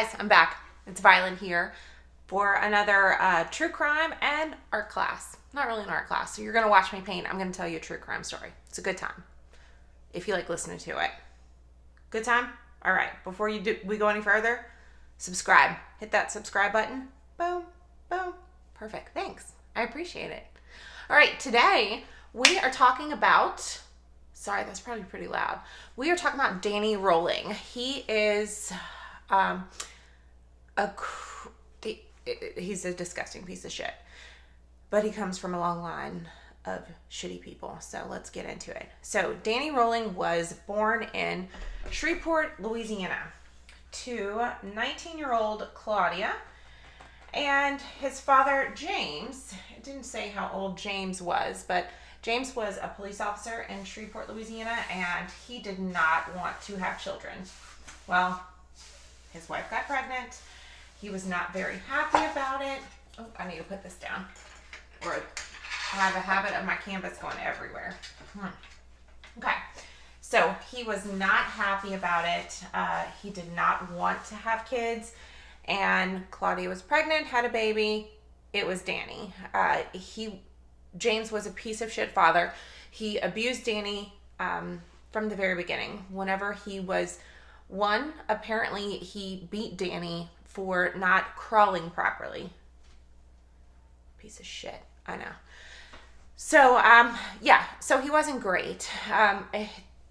guys, I'm back. It's Violet here for another true crime and art class. Not really an art class, so you're going to watch me paint. I'm going to tell you a true crime story. It's a good time if you like listening to it. Good time? All right, before we go any further, subscribe. Hit that subscribe button. Boom, boom. Perfect. Thanks. I appreciate it. All right, today we are talking about... Sorry, that's probably pretty loud. We are talking about Danny Rolling. He is he's a disgusting piece of shit. But he comes from a long line of shitty people. So let's get into it. So Danny Rolling was born in Shreveport, Louisiana to 19-year-old Claudia. And his father, James, it didn't say how old James was, but James was a police officer in Shreveport, Louisiana, and he did not want to have children. Well, his wife got pregnant. He was not very happy about it. Oh, I need to put this down. Or I have a habit of my canvas going everywhere. Okay. So he was not happy about it. He did not want to have kids. And Claudia was pregnant, had a baby. It was Danny. James was a piece of shit father. He abused Danny from the very beginning. Whenever he was one, apparently he beat Danny for not crawling properly. Piece of shit. I know. So, so he wasn't great.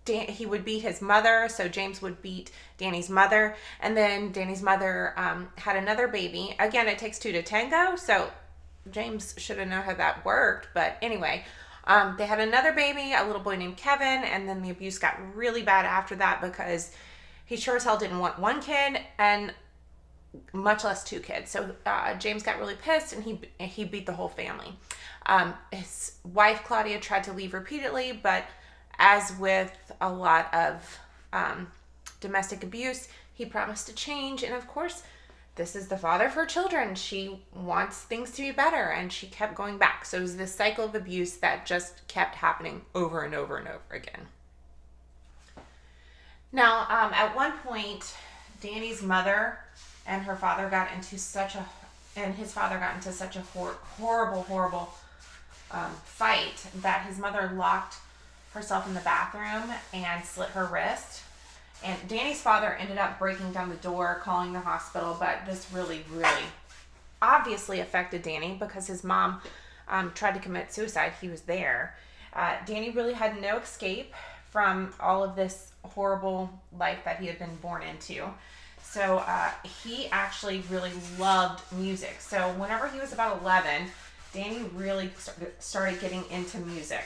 He would beat his mother, so James would beat Danny's mother, and then Danny's mother had another baby. Again, it takes two to tango, so James should have known how that worked, but anyway, they had another baby, a little boy named Kevin, and then the abuse got really bad after that because he sure as hell didn't want one kid, and much less two kids. So James got really pissed, and he beat the whole family. His wife, Claudia, tried to leave repeatedly, but as with a lot of domestic abuse, he promised to change, and of course, this is the father of her children. She wants things to be better, and she kept going back. So it was this cycle of abuse that just kept happening over and over and over again. Now, at one point, Danny's mother and her father got into such a horrible fight that his mother locked herself in the bathroom and slit her wrist. And Danny's father ended up breaking down the door, calling the hospital, but this really, really obviously affected Danny because his mom tried to commit suicide. He was there. Danny really had no escape from all of this horrible life that he had been born into. So he actually really loved music. So whenever he was about 11, Danny really started getting into music.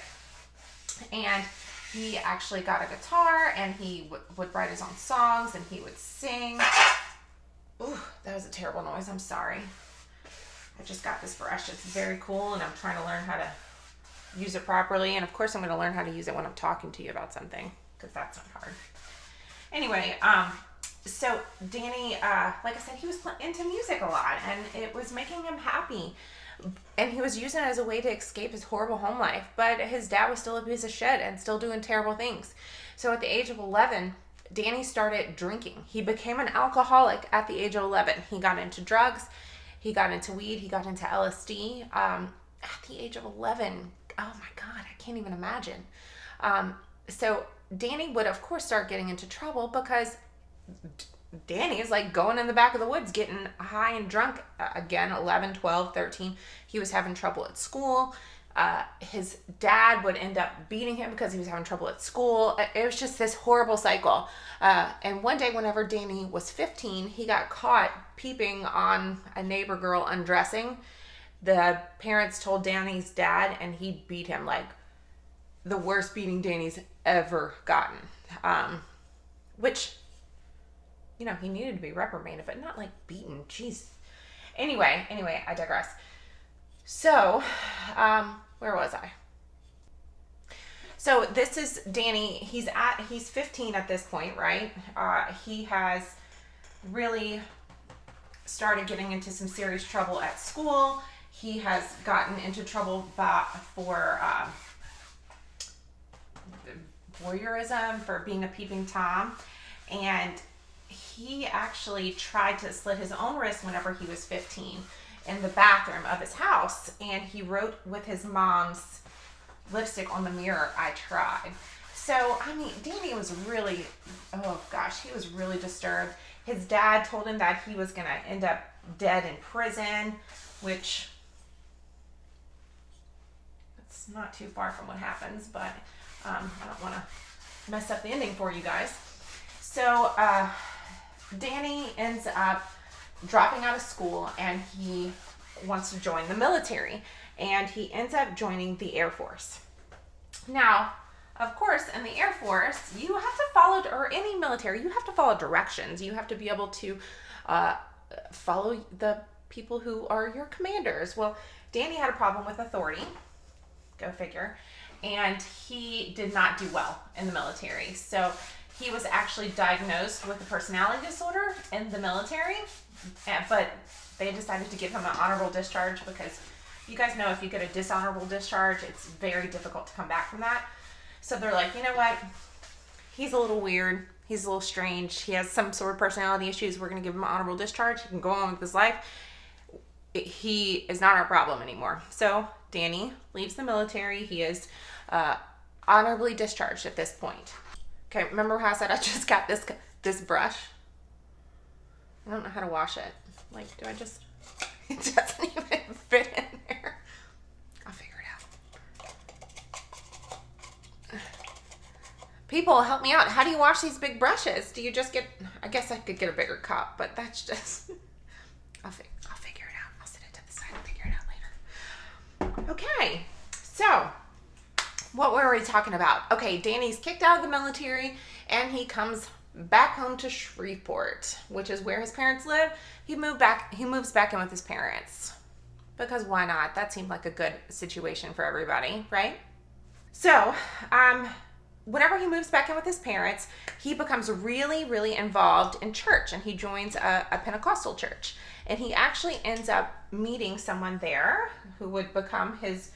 And he actually got a guitar, and he would write his own songs, and he would sing. Ooh, that was a terrible noise. I'm sorry. I just got this brush. It's very cool, and I'm trying to learn how to use it properly. And, of course, I'm going to learn how to use it when I'm talking to you about something, because that's not hard. Anyway, so Danny, like I said, he was into music a lot, and it was making him happy. And he was using it as a way to escape his horrible home life. But his dad was still a piece of shit and still doing terrible things. So at the age of 11, Danny started drinking. He became an alcoholic at the age of 11. He got into drugs. He got into weed. He got into LSD. At the age of 11. Oh my God, I can't even imagine. So Danny would, of course, start getting into trouble because Danny is like going in the back of the woods getting high and drunk. Again, 11, 12, 13. He was having trouble at school. His dad would end up beating him because he was having trouble at school. It was just this horrible cycle. And one day, whenever Danny was 15, he got caught peeping on a neighbor girl undressing. The parents told Danny's dad, and he beat him like the worst beating Danny's ever gotten. Which... you know, he needed to be reprimanded, but not like beaten. Jeez. Anyway, I digress. So, where was I? So this is Danny. He's 15 at this point, right? He has really started getting into some serious trouble at school. He has gotten into trouble for voyeurism, for being a peeping Tom. And he actually tried to slit his own wrist whenever he was 15 in the bathroom of his house, and he wrote with his mom's lipstick on the mirror, "I tried." So, I mean, Danny was really, oh gosh, he was really disturbed. His dad told him that he was going to end up dead in prison, which it's not too far from what happens, but I don't want to mess up the ending for you guys. So, Danny ends up dropping out of school, and he wants to join the military, and he ends up joining the Air Force. Now, of course, in the Air Force, you have to follow, or any military, you have to follow directions. You have to be able to follow the people who are your commanders. Well, Danny had a problem with authority, go figure, and he did not do well in the military. So he was actually diagnosed with a personality disorder in the military, but they decided to give him an honorable discharge because you guys know if you get a dishonorable discharge, it's very difficult to come back from that. So they're like, you know what? He's a little weird. He's a little strange. He has some sort of personality issues. We're going to give him an honorable discharge. He can go on with his life. He is not our problem anymore. So Danny leaves the military. He is honorably discharged at this point. Okay, remember how I said I just got this brush? I don't know how to wash it. Like, do I just... It doesn't even fit in there. I'll figure it out. People, help me out. How do you wash these big brushes? Do you just get... I guess I could get a bigger cup, but that's just... I'll figure it out. I'll set it to the side and figure it out later. Okay, so... What were we talking about? Okay, Danny's kicked out of the military, and he comes back home to Shreveport, which is where his parents live. He moves back in with his parents. Because why not? That seemed like a good situation for everybody, right? So, whenever he moves back in with his parents, he becomes really, really involved in church, and he joins a Pentecostal church. And he actually ends up meeting someone there who would become his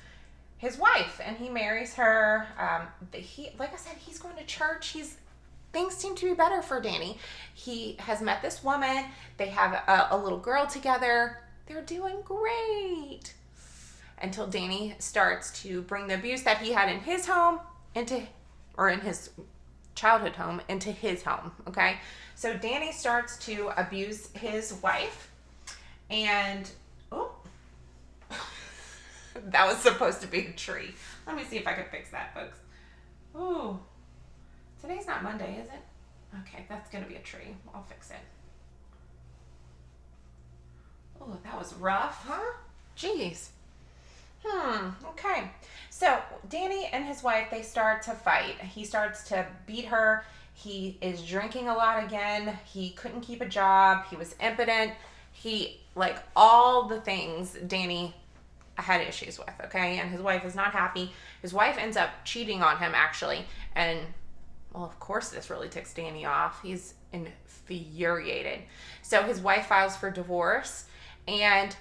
wife, and he marries her. Like I said, he's going to church. Things seem to be better for Danny. He has met this woman. They have a little girl together. They're doing great. Until Danny starts to bring the abuse that he had in his home in his childhood home into his home, okay? So Danny starts to abuse his wife, and, oh, that was supposed to be a tree. Let me see if I can fix that, folks. Ooh. Today's not Monday, is it? Okay, that's going to be a tree. I'll fix it. Oh, that was rough, huh? Jeez. Okay. So, Danny and his wife, they start to fight. He starts to beat her. He is drinking a lot again. He couldn't keep a job. He was impotent. All the things Danny had issues with, okay? And his wife is not happy. His wife ends up cheating on him, actually. And, well, of course this really ticks Danny off. He's infuriated. So his wife files for divorce, and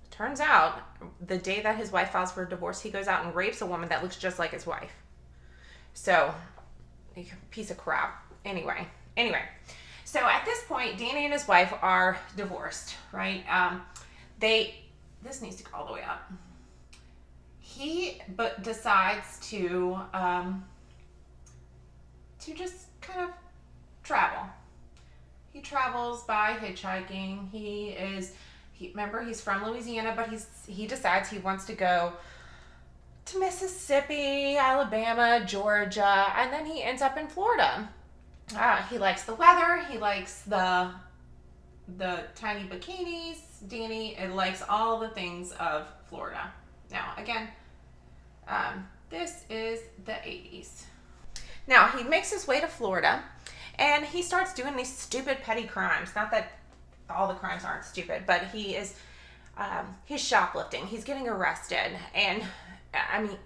turns out the day that his wife files for divorce, he goes out and rapes a woman that looks just like his wife. So, a piece of crap. Anyway. So at this point, Danny and his wife are divorced, right? This needs to go all the way up. He decides to just kind of travel. He travels by hitchhiking. Remember, he's from Louisiana, but he decides he wants to go to Mississippi, Alabama, Georgia, and then he ends up in Florida. He likes the weather. He likes the tiny bikinis. Danny likes all the things of Florida. Now, again, this is the 80s. Now, he makes his way to Florida, and he starts doing these stupid petty crimes. Not that all the crimes aren't stupid, but he's shoplifting. He's getting arrested, and, I mean,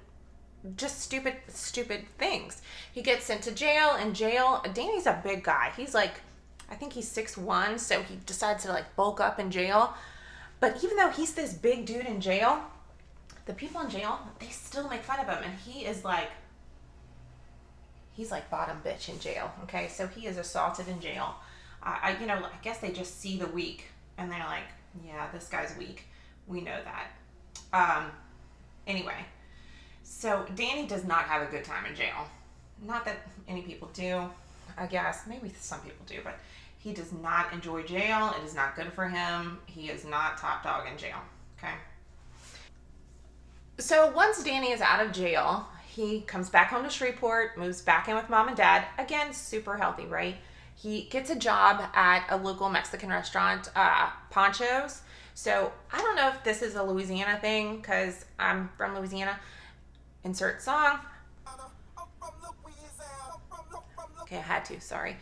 just stupid things. He gets sent to jail. In jail, Danny's a big guy. He's I think he's 6'1", so he decides to bulk up in jail. But even though he's this big dude in jail, the people in jail, they still make fun of him, and he's bottom bitch in jail, okay? So he is assaulted in jail. I guess they just see the weak and they're like, yeah, this guy's weak. We know that. Anyway, so Danny does not have a good time in jail. Not that any people do, I guess. Maybe some people do, but he does not enjoy jail. It is not good for him. He is not top dog in jail. Okay. So once Danny is out of jail, he comes back home to Shreveport, moves back in with mom and dad. Again, super healthy, right? He gets a job at a local Mexican restaurant, Poncho's. So I don't know if this is a Louisiana thing because I'm from Louisiana. Insert song. Okay, I had to. Sorry.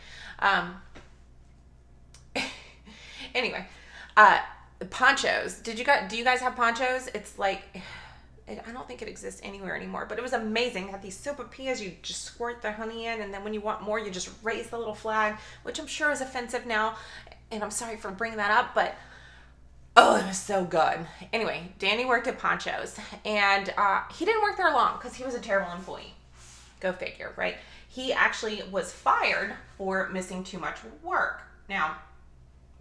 Anyway, Ponchos. Do you guys have Ponchos? It's like, I don't think it exists anywhere anymore, but it was amazing. They had these sopapillas. You just squirt the honey in, and then when you want more, you just raise the little flag, which I'm sure is offensive now, and I'm sorry for bringing that up, but oh, it was so good. Anyway, Danny worked at Ponchos, and he didn't work there long because he was a terrible employee. Go figure, right? He actually was fired for missing too much work. Now,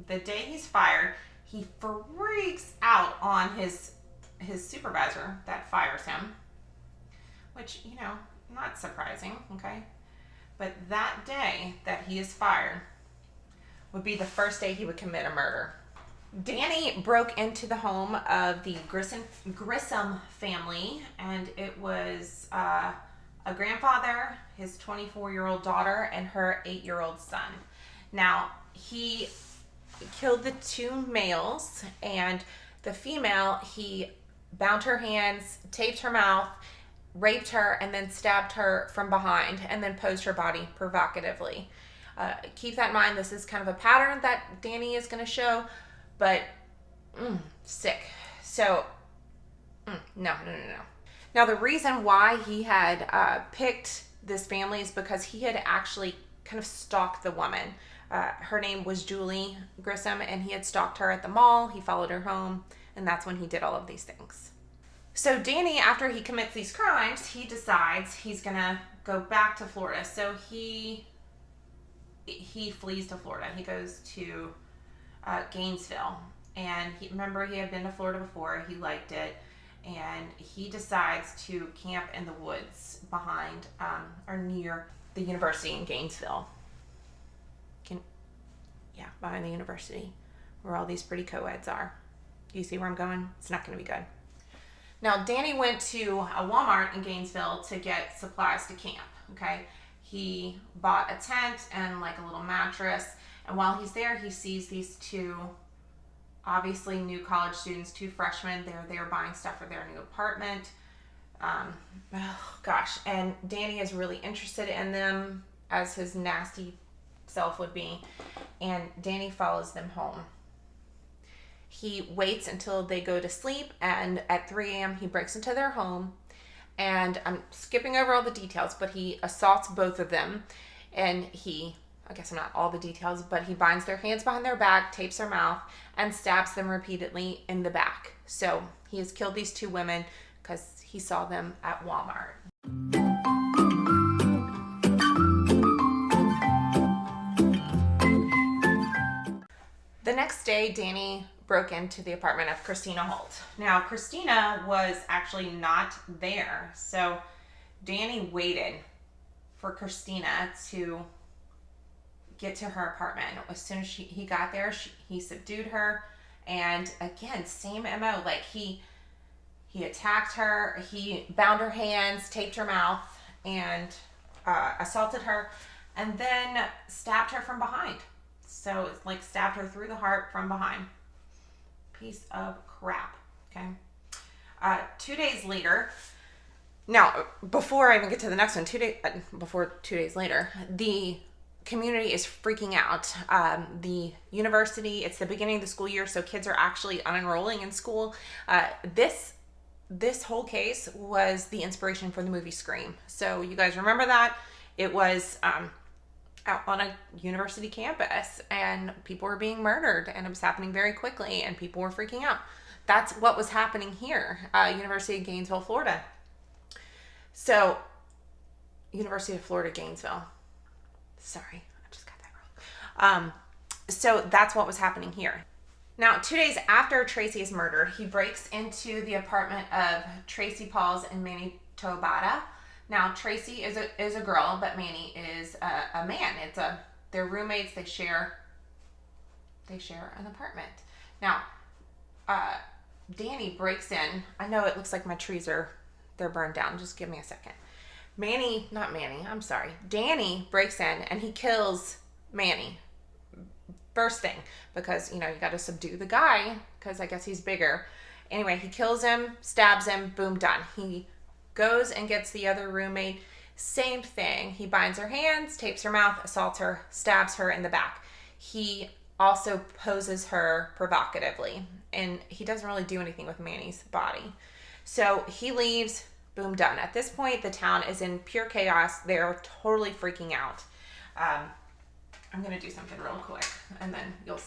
the day he's fired, he freaks out on his supervisor that fires him, which, not surprising, okay? But that day that he is fired would be the first day he would commit a murder. Danny broke into the home of the Grissom family, and it was a grandfather, his 24-year-old daughter, and her 8-year-old son. Now, he killed the 2 males, and the female, he bound her hands, taped her mouth, raped her, and then stabbed her from behind, and then posed her body provocatively. Keep that in mind. This is kind of a pattern that Danny is going to show, but sick. So, no. Now, the reason why he had picked this family is because he had actually kind of stalked the woman. Her name was Julie Grissom, and he had stalked her at the mall. He followed her home, and that's when he did all of these things. So Danny, after he commits these crimes, he decides he's going to go back to Florida. So he flees to Florida. He goes to Gainesville. And remember, he had been to Florida before. He liked it. And he decides to camp in the woods behind or near the university in Gainesville. Behind the university where all these pretty co-eds are. Do you see where I'm going? It's not going to be good. Now, Danny went to a Walmart in Gainesville to get supplies to camp, okay? He bought a tent and like a little mattress. And while he's there, he sees these 2 obviously new college students, 2 freshmen. They're buying stuff for their new apartment. And Danny is really interested in them, as his nasty self would be. And Danny follows them home. He waits until they go to sleep, and at 3 a.m. he breaks into their home. And I'm skipping over all the details, but he assaults both of them. And I guess not all the details, but he binds their hands behind their back, tapes their mouth, and stabs them repeatedly in the back. So he has killed these 2 women because he saw them at Walmart. The next day, Danny broke into the apartment of Christina Holt. Now, Christina was actually not there, so Danny waited for Christina to get to her apartment. As soon as he got there, he subdued her, and again, same MO. Like he attacked her, he bound her hands, taped her mouth, and assaulted her, and then stabbed her from behind. So it's like stabbed her through the heart from behind. Piece of crap. Okay. 2 days later. Now, before I even get to the next one, 2 days later, the community is freaking out. The university, it's the beginning of the school year, so kids are actually unenrolling in school. This whole case was the inspiration for the movie Scream. So you guys remember that? It was out on a university campus, and people were being murdered, and it was happening very quickly, and people were freaking out. That's what was happening here, University of Gainesville, Florida. So, University of Florida, Gainesville. Sorry, I just got that wrong. So that's what was happening here. Now, 2 days after Tracy is murdered, he breaks into the apartment of Tracy Pauls in Manitoba. Now, Tracy is a girl, but Manny is a man. They're roommates. They share an apartment. Now, Danny breaks in. I know it looks like my trees they're burned down. Just give me a second. Danny breaks in and he kills Manny. First thing, because, you got to subdue the guy, because I guess he's bigger. Anyway, he kills him, stabs him, boom, done. He goes and gets the other roommate. Same thing. He binds her hands, tapes her mouth, assaults her, stabs her in the back. He also poses her provocatively, and he doesn't really do anything with Manny's body. So he leaves, boom, done. At this point, the town is in pure chaos. They're totally freaking out. I'm going to do something real quick, and then it'll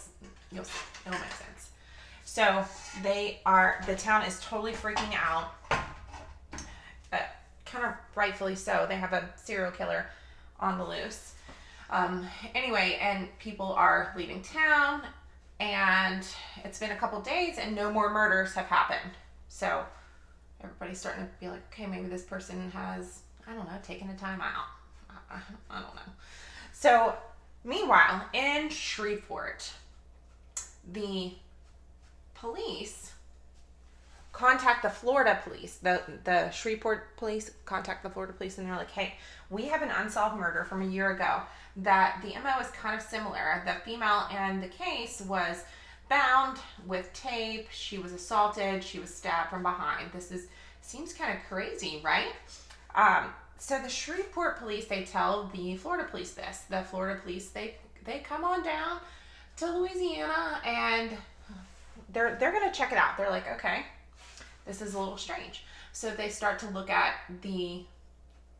make sense. So the town is totally freaking out, kind of rightfully so. They have a serial killer on the loose. Anyway, and people are leaving town, and it's been a couple days and no more murders have happened. So everybody's starting to be like, okay, maybe this person has, I don't know, taken a time out. I don't know. So meanwhile, in Shreveport, the police contact the Florida police. The Shreveport police contact the Florida police, and they're like, hey, we have an unsolved murder from a year ago that the MO is kind of similar. The female in the case was bound with tape. She was assaulted. She was stabbed from behind. Seems kind of crazy, right? So the Shreveport police, they tell the Florida police this. The Florida police, they come on down to Louisiana, and they're going to check it out. They're like, okay, this is a little strange. So they start to look at the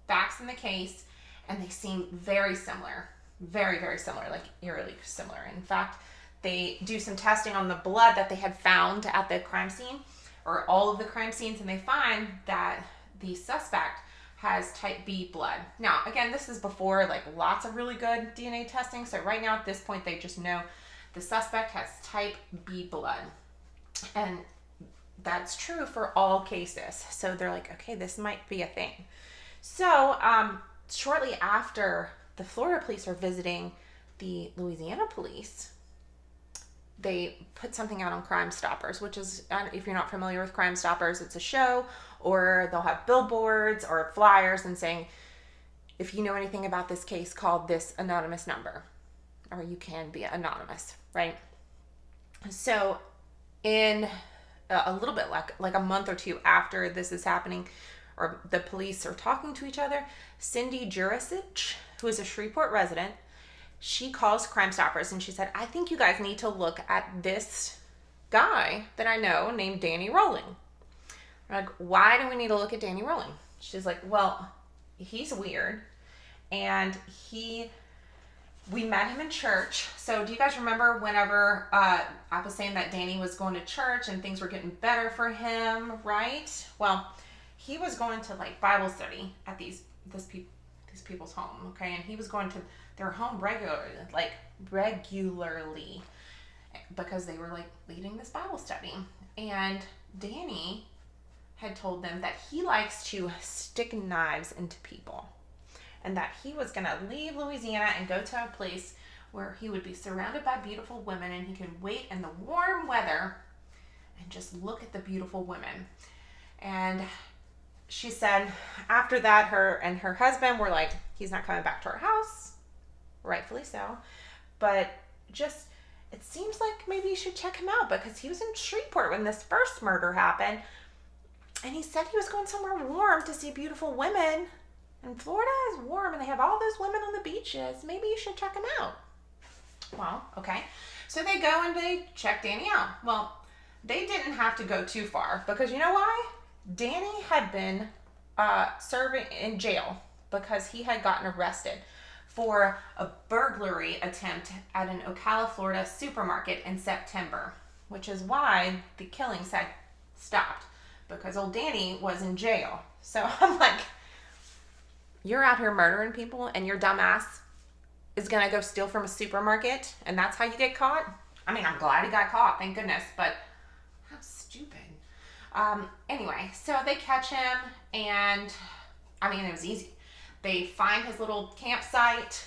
facts in the case, and they seem very similar. Very, very similar, like eerily similar. In fact, they do some testing on the blood that they had found at the crime scene, or all of the crime scenes, and they find that the suspect has type B blood. Now, again, this is before lots of really good DNA testing. So right now at this point, they just know the suspect has type B blood. And that's true for all cases. So they're like, okay, this might be a thing. So shortly after the Florida police are visiting the Louisiana police, they put something out on Crime Stoppers, which is, if you're not familiar with Crime Stoppers, it's a show, or they'll have billboards or flyers and saying, if you know anything about this case, call this anonymous number, or you can be anonymous, right? So in a little bit like a month or two after this is happening, or the police are talking to each other, Cindy Jurisic, who is a Shreveport resident, she calls Crime Stoppers and she said, I think you guys need to look at this guy that I know named Danny Rolling. I'm like, why do we need to look at Danny Rolling? She's like, well, he's weird, and we met him in church. So do you guys remember whenever I was saying that Danny was going to church and things were getting better for him, right? Well, he was going to Bible study at these people's home, okay? And he was going to their home regularly because they were leading this Bible study. And Danny had told them that he likes to stick knives into people, and that he was going to leave Louisiana and go to a place where he would be surrounded by beautiful women, and he could wait in the warm weather and just look at the beautiful women. And she said after that, her and her husband were like, he's not coming back to our house. Rightfully so. But just, it seems like maybe you should check him out, because he was in Shreveport when this first murder happened. And he said he was going somewhere warm to see beautiful women. And Florida is warm, and they have all those women on the beaches. Maybe you should check him out. Well, okay. So they go and they check Danny out. Well, they didn't have to go too far, because you know why? Danny had been serving in jail because he had gotten arrested for a burglary attempt at an Ocala, Florida supermarket in September, which is why the killings had stopped, because old Danny was in jail. So I'm like, you're out here murdering people, and your dumbass is going to go steal from a supermarket and that's how you get caught. I mean, I'm glad he got caught, thank goodness, but how stupid. Anyway, so they catch him and, I mean, it was easy. They find his little campsite.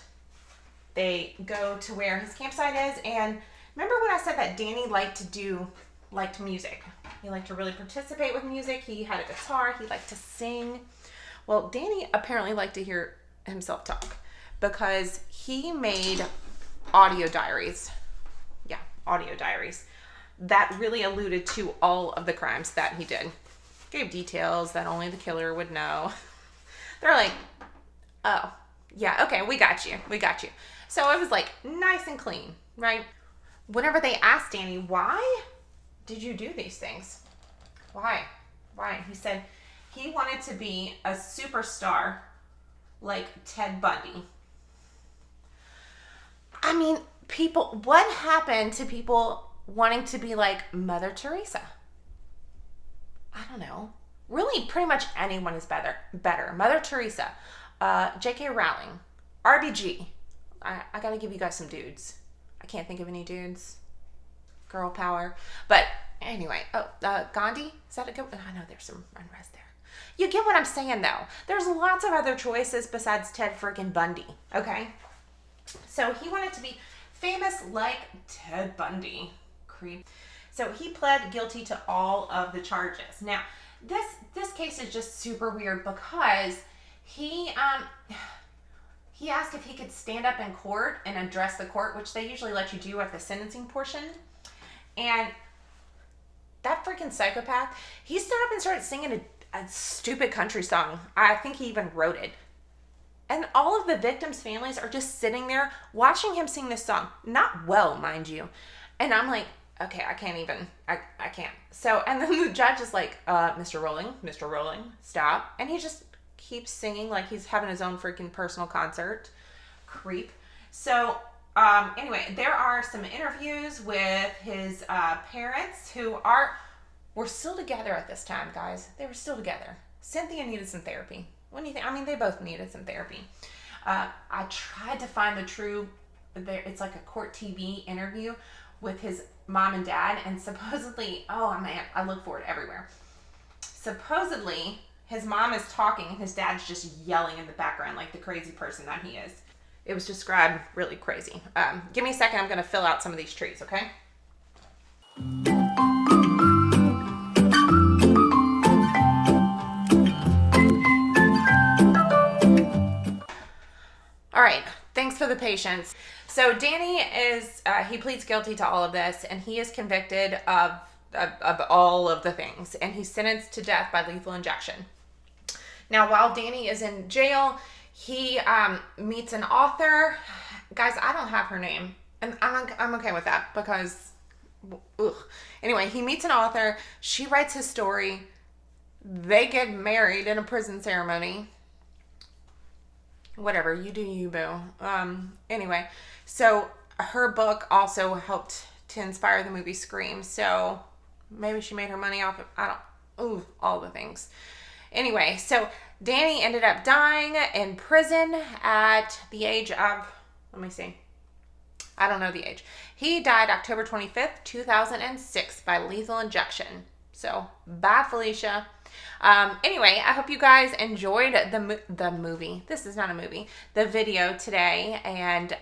They go to where his campsite is. And remember when I said that Danny liked music? He liked to really participate with music. He had a guitar. He liked to sing. Well, Danny apparently liked to hear himself talk because he made audio diaries. Yeah, audio diaries that really alluded to all of the crimes that he did. Gave details that only the killer would know. They're like, oh, yeah, okay, we got you. So it was like nice and clean, right? Whenever they asked Danny, why did you do these things? Why? He said he wanted to be a superstar like Ted Bundy. I mean, what happened to people wanting to be like Mother Teresa? I don't know. Really, pretty much anyone is better. Mother Teresa, J.K. Rowling, RBG. I gotta give you guys some dudes. I can't think of any dudes. Girl power. But anyway, Gandhi? Is that a good one? I know there's some unrest there. You get what I'm saying, though. There's lots of other choices besides Ted freaking Bundy, okay? So he wanted to be famous like Ted Bundy. Creep. So he pled guilty to all of the charges. Now, this case is just super weird because he asked if he could stand up in court and address the court, which they usually let you do at the sentencing portion. And that freaking psychopath, he stood up and started singing a stupid country song. I think he even wrote it. And all of the victims' families are just sitting there watching him sing this song. Not well, mind you. And I'm like, okay, I can't. So, and then the judge is like, Mr. Rowling, stop. And he just keeps singing like he's having his own freaking personal concert. Creep. So, anyway, there are some interviews with his parents who were still together at this time, guys. They were still together. Cynthia needed some therapy. What do you think? I mean, they both needed some therapy. I tried to find it's like a court TV interview with his mom and dad, and supposedly, oh man, I look for it everywhere. Supposedly, his mom is talking and his dad's just yelling in the background like the crazy person that he is. It was described really crazy. Give me a second, I'm gonna fill out some of these trees, okay? All right, thanks for the patience. So Danny he pleads guilty to all of this, and he is convicted of all of the things, and he's sentenced to death by lethal injection. Now, while Danny is in jail, he meets an author. Guys, I don't have her name, and I'm okay with that because, ugh. Anyway, he meets an author. She writes his story. They get married in a prison ceremony. Whatever, you do you, boo. Anyway, so her book also helped to inspire the movie Scream. So maybe she made her money off of, all the things. Anyway, so Danny ended up dying in prison at the age of, let me see. I don't know the age. He died October 25th, 2006 by lethal injection. So, bye, Felicia. Anyway, I hope you guys enjoyed the movie. This is not a movie. The video today. And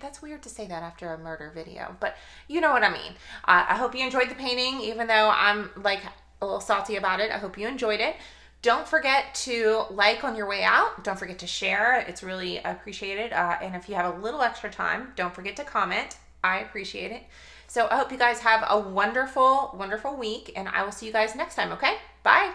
that's weird to say that after a murder video. But you know what I mean. I hope you enjoyed the painting, even though I'm like a little salty about it. I hope you enjoyed it. Don't forget to like on your way out. Don't forget to share. It's really appreciated. And if you have a little extra time, don't forget to comment. I appreciate it. So I hope you guys have a wonderful, wonderful week, and I will see you guys next time, okay? Bye.